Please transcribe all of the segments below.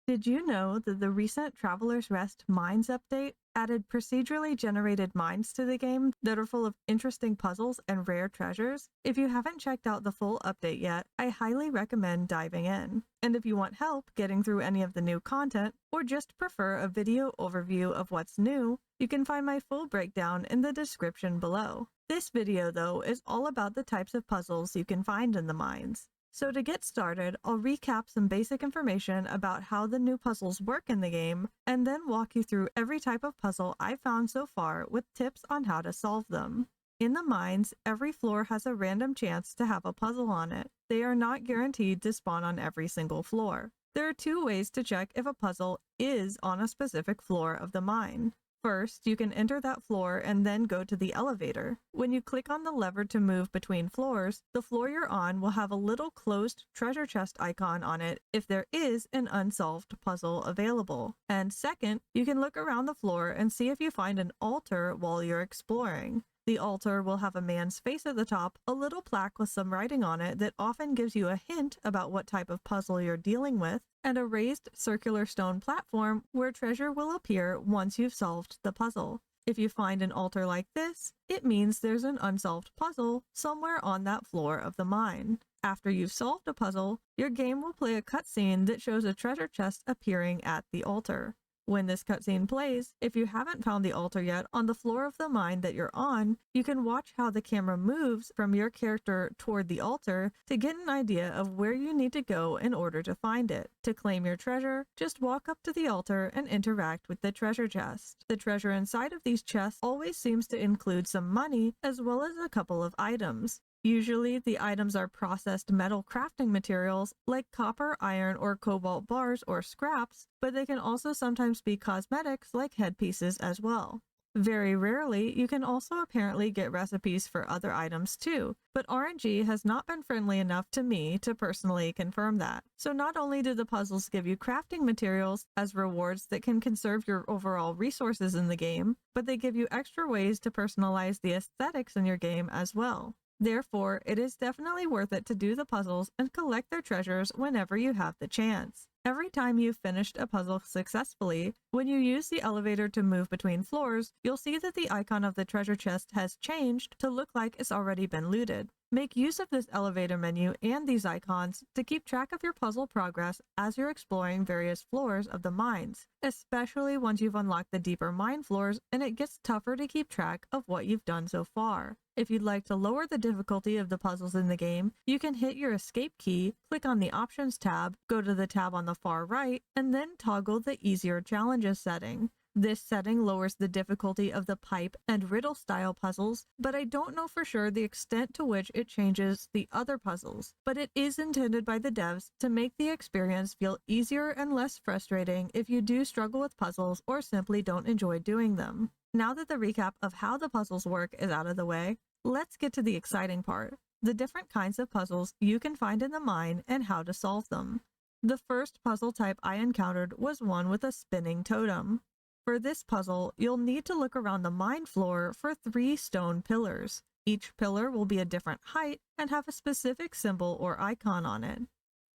Did you know that the recent Traveler's Rest Mines update added procedurally generated mines to the game that are full of interesting puzzles and rare treasures? If you haven't checked out the full update yet, I highly recommend diving in. And if you want help getting through any of the new content, or just prefer a video overview of what's new, you can find my full breakdown in the description below. This video, though, is all about the types of puzzles you can find in the mines. So to get started, I'll recap some basic information about how the new puzzles work in the game, and then walk you through every type of puzzle I've found so far with tips on how to solve them. In the mines, every floor has a random chance to have a puzzle on it. They are not guaranteed to spawn on every single floor. There are two ways to check if a puzzle is on a specific floor of the mine. First, you can enter that floor and then go to the elevator. When you click on the lever to move between floors, the floor you're on will have a little closed treasure chest icon on it if there is an unsolved puzzle available. And second, you can look around the floor and see if you find an altar while you're exploring. The altar will have a man's face at the top, a little plaque with some writing on it that often gives you a hint about what type of puzzle you're dealing with, and a raised circular stone platform where treasure will appear once you've solved the puzzle. If you find an altar like this, it means there's an unsolved puzzle somewhere on that floor of the mine. After you've solved a puzzle, your game will play a cutscene that shows a treasure chest appearing at the altar. When this cutscene plays, if you haven't found the altar yet on the floor of the mine that you're on, you can watch how the camera moves from your character toward the altar to get an idea of where you need to go in order to find it. To claim your treasure, just walk up to the altar and interact with the treasure chest. The treasure inside of these chests always seems to include some money as well as a couple of items. Usually, the items are processed metal crafting materials like copper, iron, or cobalt bars or scraps, but they can also sometimes be cosmetics like headpieces as well. Very rarely, you can also apparently get recipes for other items too, but RNG has not been friendly enough to me to personally confirm that. So not only do the puzzles give you crafting materials as rewards that can conserve your overall resources in the game, but they give you extra ways to personalize the aesthetics in your game as well. Therefore, it is definitely worth it to do the puzzles and collect their treasures whenever you have the chance. Every time you've finished a puzzle successfully, when you use the elevator to move between floors, you'll see that the icon of the treasure chest has changed to look like it's already been looted. Make use of this elevator menu and these icons to keep track of your puzzle progress as you're exploring various floors of the mines, especially once you've unlocked the deeper mine floors and it gets tougher to keep track of what you've done so far. If you'd like to lower the difficulty of the puzzles in the game, you can hit your escape key, click on the Options tab, go to the tab on the far right, and then toggle the Easier Challenges setting. This setting lowers the difficulty of the pipe and riddle style puzzles, but I don't know for sure the extent to which it changes the other puzzles. But it is intended by the devs to make the experience feel easier and less frustrating if you do struggle with puzzles or simply don't enjoy doing them. Now that the recap of how the puzzles work is out of the way, let's get to the exciting part, the different kinds of puzzles you can find in the mine and how to solve them. The first puzzle type I encountered was one with a spinning totem. For this puzzle, you'll need to look around the mine floor for 3 stone pillars. Each pillar will be a different height and have a specific symbol or icon on it.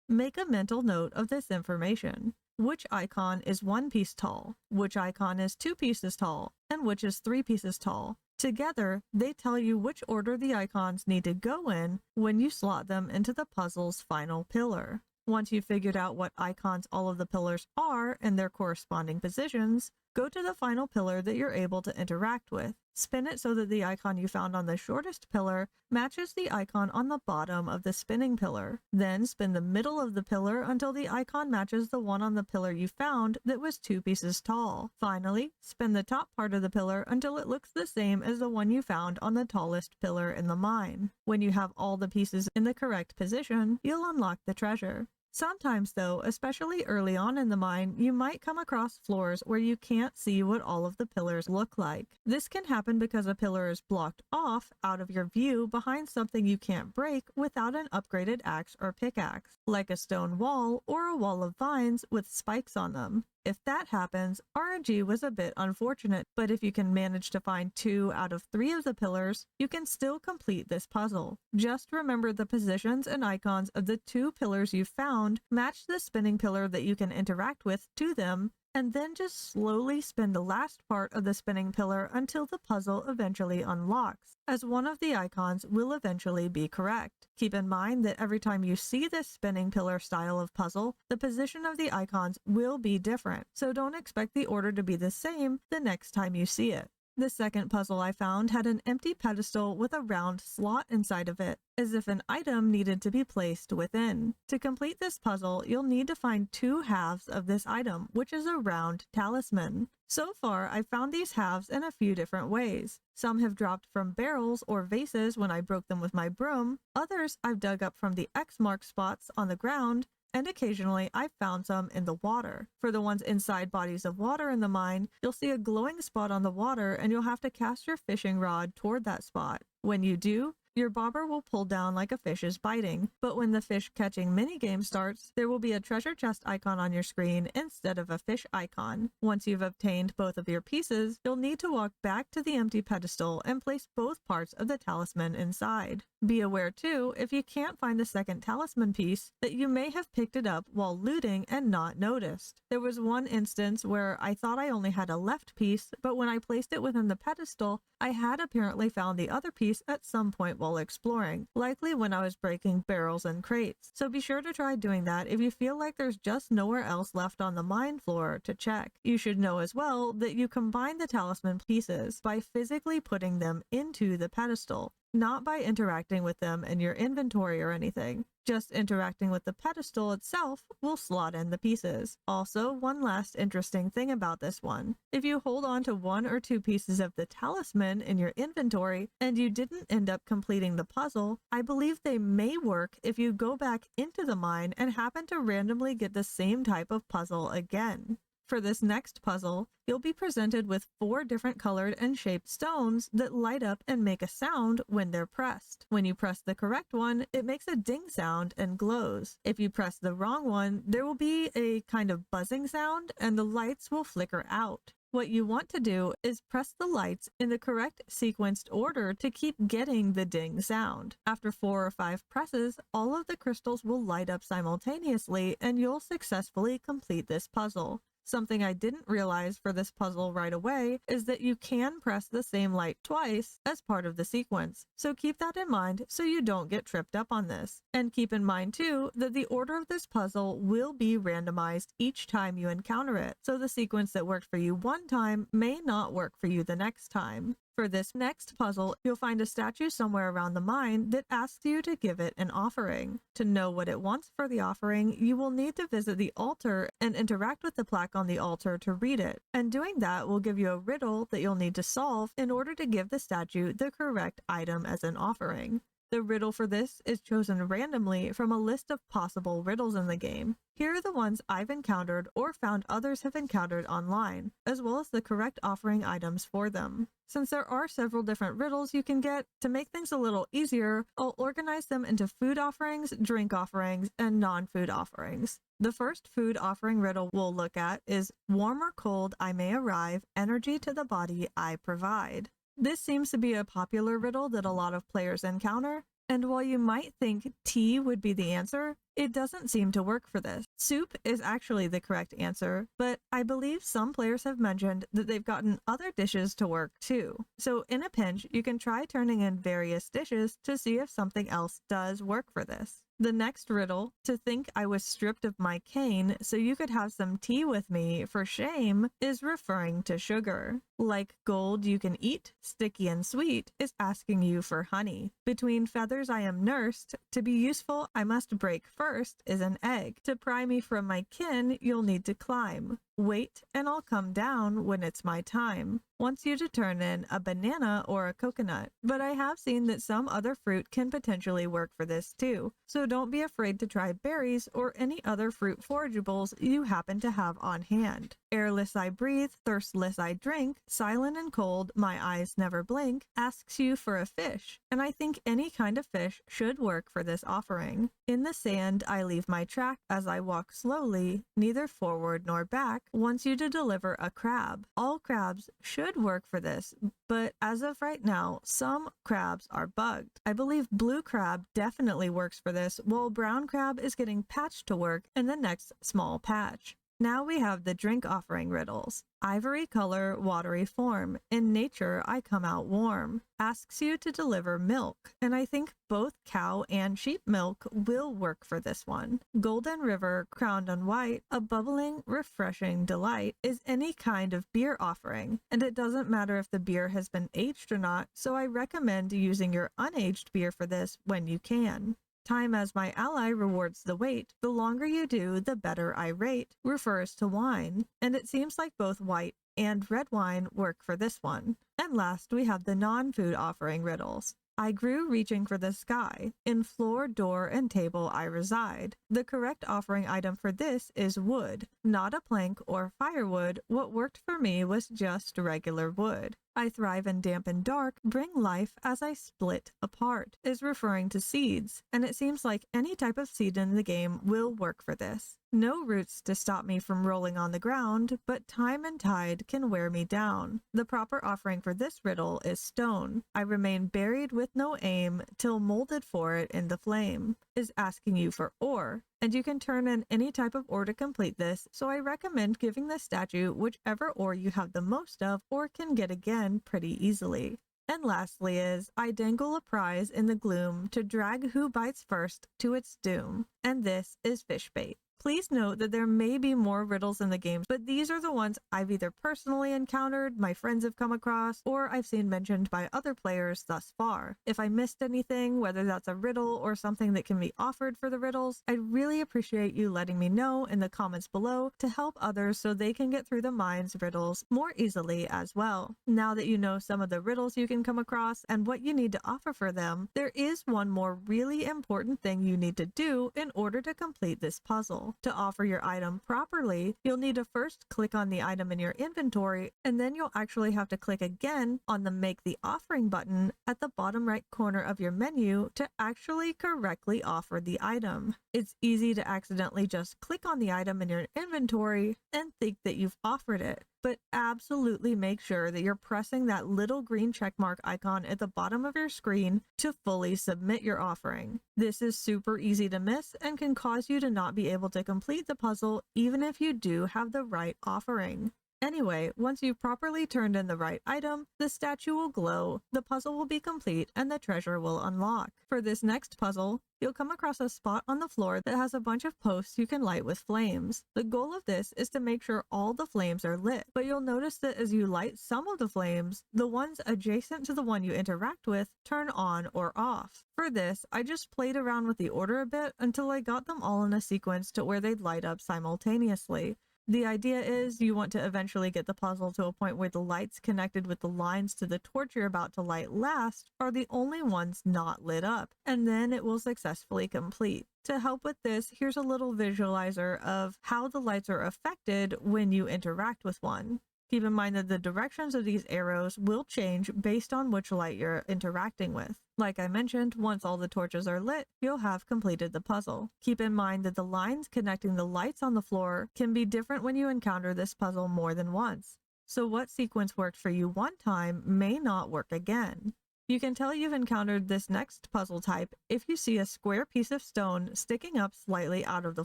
Make a mental note of this information. Which icon is 1 piece tall, which icon is 2 pieces tall, and which is 3 pieces tall. Together, they tell you which order the icons need to go in when you slot them into the puzzle's final pillar. Once you've figured out what icons all of the pillars are and their corresponding positions, go to the final pillar that you're able to interact with. Spin it so that the icon you found on the shortest pillar matches the icon on the bottom of the spinning pillar. Then spin the middle of the pillar until the icon matches the one on the pillar you found that was 2 pieces tall. Finally, spin the top part of the pillar until it looks the same as the one you found on the tallest pillar in the mine. When you have all the pieces in the correct position, you'll unlock the treasure. Sometimes though, especially early on in the mine, you might come across floors where you can't see what all of the pillars look like. This can happen because a pillar is blocked off out of your view behind something you can't break without an upgraded axe or pickaxe, like a stone wall or a wall of vines with spikes on them. If that happens, RNG was a bit unfortunate, but if you can manage to find 2 out of 3 of the pillars, you can still complete this puzzle. Just remember the positions and icons of the 2 pillars you found, match the spinning pillar that you can interact with to them, and then just slowly spin the last part of the spinning pillar until the puzzle eventually unlocks, as one of the icons will eventually be correct. Keep in mind that every time you see this spinning pillar style of puzzle, the position of the icons will be different, so don't expect the order to be the same the next time you see it. The second puzzle I found had an empty pedestal with a round slot inside of it, as if an item needed to be placed within. To complete this puzzle, you'll need to find 2 halves of this item, which is a round talisman. So far, I've found these halves in a few different ways. Some have dropped from barrels or vases when I broke them with my broom, others I've dug up from the X mark spots on the ground, and occasionally I've found some in the water. For the ones inside bodies of water in the mine, you'll see a glowing spot on the water and you'll have to cast your fishing rod toward that spot. When you do, your bobber will pull down like a fish is biting, but when the fish catching minigame starts, there will be a treasure chest icon on your screen instead of a fish icon. Once you've obtained both of your pieces, you'll need to walk back to the empty pedestal and place both parts of the talisman inside. Be aware too, if you can't find the second talisman piece, that you may have picked it up while looting and not noticed. There was one instance where I thought I only had a left piece, but when I placed it within the pedestal, I had apparently found the other piece at some point while exploring, likely when I was breaking barrels and crates. So be sure to try doing that if you feel like there's just nowhere else left on the mine floor to check. You should know as well that you combine the talisman pieces by physically putting them into the pedestal, not by interacting with them in your inventory or anything. Just interacting with the pedestal itself will slot in the pieces. Also, one last interesting thing about this one. If you hold on to 1 or 2 pieces of the talisman in your inventory and you didn't end up completing the puzzle, I believe they may work if you go back into the mine and happen to randomly get the same type of puzzle again. For this next puzzle, you'll be presented with 4 different colored and shaped stones that light up and make a sound when they're pressed. When you press the correct one, it makes a ding sound and glows. If you press the wrong one, there will be a kind of buzzing sound and the lights will flicker out. What you want to do is press the lights in the correct sequenced order to keep getting the ding sound. After 4 or 5 presses, all of the crystals will light up simultaneously and you'll successfully complete this puzzle. Something I didn't realize for this puzzle right away is that you can press the same light twice as part of the sequence, so keep that in mind so you don't get tripped up on this. And keep in mind too that the order of this puzzle will be randomized each time you encounter it, so the sequence that worked for you one time may not work for you the next time. For this next puzzle, you'll find a statue somewhere around the mine that asks you to give it an offering. To know what it wants for the offering, you will need to visit the altar and interact with the plaque on the altar to read it. And doing that will give you a riddle that you'll need to solve in order to give the statue the correct item as an offering. The riddle for this is chosen randomly from a list of possible riddles in the game. Here are the ones I've encountered or found others have encountered online, as well as the correct offering items for them. Since there are several different riddles you can get, to make things a little easier, I'll organize them into food offerings, drink offerings, and non-food offerings. The first food offering riddle we'll look at is warm or cold I may arrive, energy to the body I provide. This seems to be a popular riddle that a lot of players encounter, and while you might think tea would be the answer, it doesn't seem to work for this. Soup is actually the correct answer, but I believe some players have mentioned that they've gotten other dishes to work too. So in a pinch, you can try turning in various dishes to see if something else does work for this. The next riddle, to think I was stripped of my cane so you could have some tea with me for shame, is referring to sugar. Like gold you can eat, sticky and sweet, is asking you for honey. Between feathers I am nursed, to be useful I must break first is an egg. To pry me from my kin you'll need to climb. Wait and I'll come down when it's my time. wants you to turn in a banana or a coconut, but I have seen that some other fruit can potentially work for this too, so don't be afraid to try berries or any other fruit forageables you happen to have on hand. Airless I breathe, thirstless I drink, silent and cold, my eyes never blink, asks you for a fish, and I think any kind of fish should work for this offering. In the sand I leave my track as I walk slowly, neither forward nor back, wants you to deliver a crab. All crabs should work for this, but as of right now, some crabs are bugged. I believe blue crab definitely works for this, while brown crab is getting patched to work in the next small patch. Now we have the drink offering riddles. Ivory color, watery form. In nature, I come out warm. Asks you to deliver milk, and I think both cow and sheep milk will work for this one. Golden river, crowned on white, a bubbling, refreshing delight is any kind of beer offering, and it doesn't matter if the beer has been aged or not, so I recommend using your unaged beer for this when you can. Time as my ally rewards the wait. The longer you do, the better I rate, refers to wine, and it seems like both white and red wine work for this one. And last, we have the non-food offering riddles. I grew reaching for the sky. In floor, door, and table I reside. The correct offering item for this is wood, not a plank or firewood. What worked for me was just regular wood. I thrive in damp and dark, bring life as I split apart, is referring to seeds, and it seems like any type of seed in the game will work for this. No roots to stop me from rolling on the ground, but time and tide can wear me down. The proper offering for this riddle is stone. I remain buried with no aim, till molded for it in the flame, is asking you for ore. And you can turn in any type of ore to complete this, so I recommend giving this statue whichever ore you have the most of or can get again pretty easily. And lastly is, I dangle a prize in the gloom to drag who bites first to its doom, and this is fish bait. Please note that there may be more riddles in the game, but these are the ones I've either personally encountered, my friends have come across, or I've seen mentioned by other players thus far. If I missed anything, whether that's a riddle or something that can be offered for the riddles, I'd really appreciate you letting me know in the comments below to help others so they can get through the mines riddles more easily as well. Now that you know some of the riddles you can come across and what you need to offer for them, there is one more really important thing you need to do in order to complete this puzzle. To offer your item properly, you'll need to first click on the item in your inventory, and then you'll actually have to click again on the Make the Offering button at the bottom right corner of your menu to actually correctly offer the item. It's easy to accidentally just click on the item in your inventory and think that you've offered it, but absolutely make sure that you're pressing that little green checkmark icon at the bottom of your screen to fully submit your offering. This is super easy to miss and can cause you to not be able to complete the puzzle even if you do have the right offering. Anyway, once you've properly turned in the right item, the statue will glow, the puzzle will be complete, and the treasure will unlock. For this next puzzle, you'll come across a spot on the floor that has a bunch of posts you can light with flames. The goal of this is to make sure all the flames are lit, but you'll notice that as you light some of the flames, the ones adjacent to the one you interact with turn on or off. For this, I just played around with the order a bit until I got them all in a sequence to where they'd light up simultaneously. The idea is you want to eventually get the puzzle to a point where the lights connected with the lines to the torch you're about to light last are the only ones not lit up, and then it will successfully complete. To help with this, here's a little visualizer of how the lights are affected when you interact with one. Keep in mind that the directions of these arrows will change based on which light you're interacting with. Like I mentioned, once all the torches are lit, you'll have completed the puzzle. Keep in mind that the lines connecting the lights on the floor can be different when you encounter this puzzle more than once. So what sequence worked for you one time may not work again. You can tell you've encountered this next puzzle type if you see a square piece of stone sticking up slightly out of the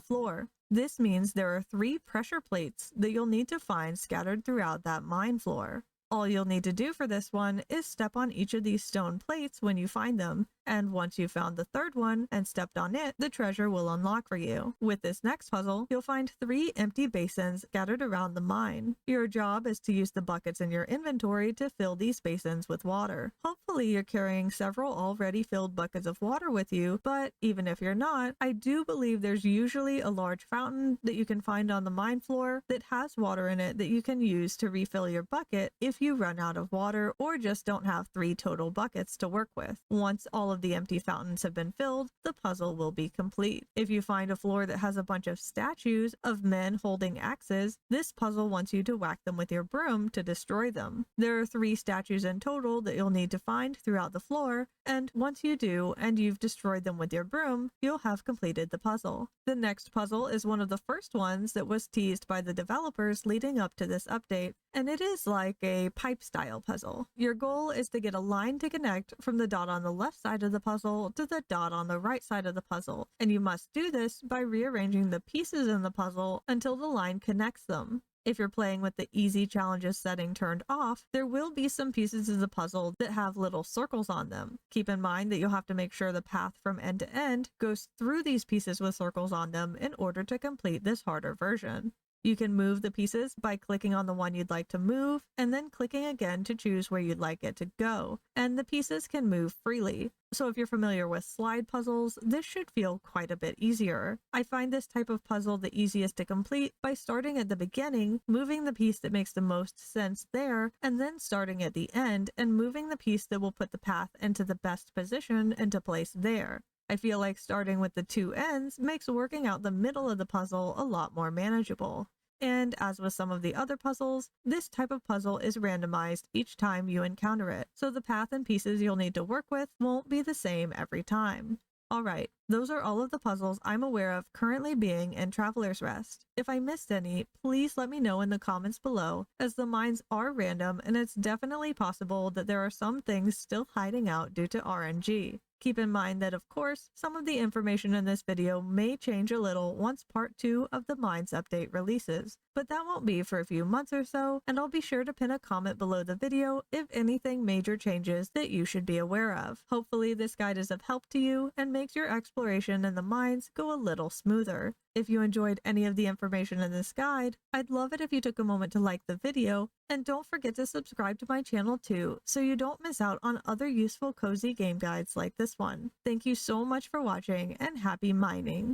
floor. This means there are 3 pressure plates that you'll need to find scattered throughout that mine floor. All you'll need to do for this one is step on each of these stone plates when you find them, And once you've found the third one and stepped on it, the treasure will unlock for you. With this next puzzle, you'll find 3 empty basins scattered around the mine. Your job is to use the buckets in your inventory to fill these basins with water. Hopefully you're carrying several already filled buckets of water with you, but even if you're not, I do believe there's usually a large fountain that you can find on the mine floor that has water in it that you can use to refill your bucket if you run out of water or just don't have 3 total buckets to work with. Once all of the empty fountains have been filled, the puzzle will be complete. If you find a floor that has a bunch of statues of men holding axes, this puzzle wants you to whack them with your broom to destroy them. There are 3 statues in total that you'll need to find throughout the floor, and once you do and you've destroyed them with your broom, you'll have completed the puzzle. The next puzzle is one of the first ones that was teased by the developers leading up to this update, and it is like a pipe style puzzle. Your goal is to get a line to connect from the dot on the left side of the puzzle to the dot on the right side of the puzzle, and you must do this by rearranging the pieces in the puzzle until the line connects them. If you're playing with the easy challenges setting turned off, there will be some pieces of the puzzle that have little circles on them. Keep in mind that you'll have to make sure the path from end to end goes through these pieces with circles on them in order to complete this harder version. You can move the pieces by clicking on the one you'd like to move and then clicking again to choose where you'd like it to go, and the pieces can move freely. So if you're familiar with slide puzzles, this should feel quite a bit easier. I find this type of puzzle the easiest to complete by starting at the beginning, moving the piece that makes the most sense there, and then starting at the end and moving the piece that will put the path into the best position into place there. I feel like starting with the 2 ends makes working out the middle of the puzzle a lot more manageable. And as with some of the other puzzles, this type of puzzle is randomized each time you encounter it, so the path and pieces you'll need to work with won't be the same every time. Alright, those are all of the puzzles I'm aware of currently being in Traveler's Rest. If I missed any, please let me know in the comments below, as the mines are random and it's definitely possible that there are some things still hiding out due to RNG. Keep in mind that, of course, some of the information in this video may change a little once part 2 of the Mines update releases, but that won't be for a few months or so, and I'll be sure to pin a comment below the video if anything major changes that you should be aware of. Hopefully this guide is of help to you and makes your exploration in the mines go a little smoother. If you enjoyed any of the information in this guide, I'd love it if you took a moment to like the video, and don't forget to subscribe to my channel too, so you don't miss out on other useful cozy game guides like this one. Thank you so much for watching, and happy mining!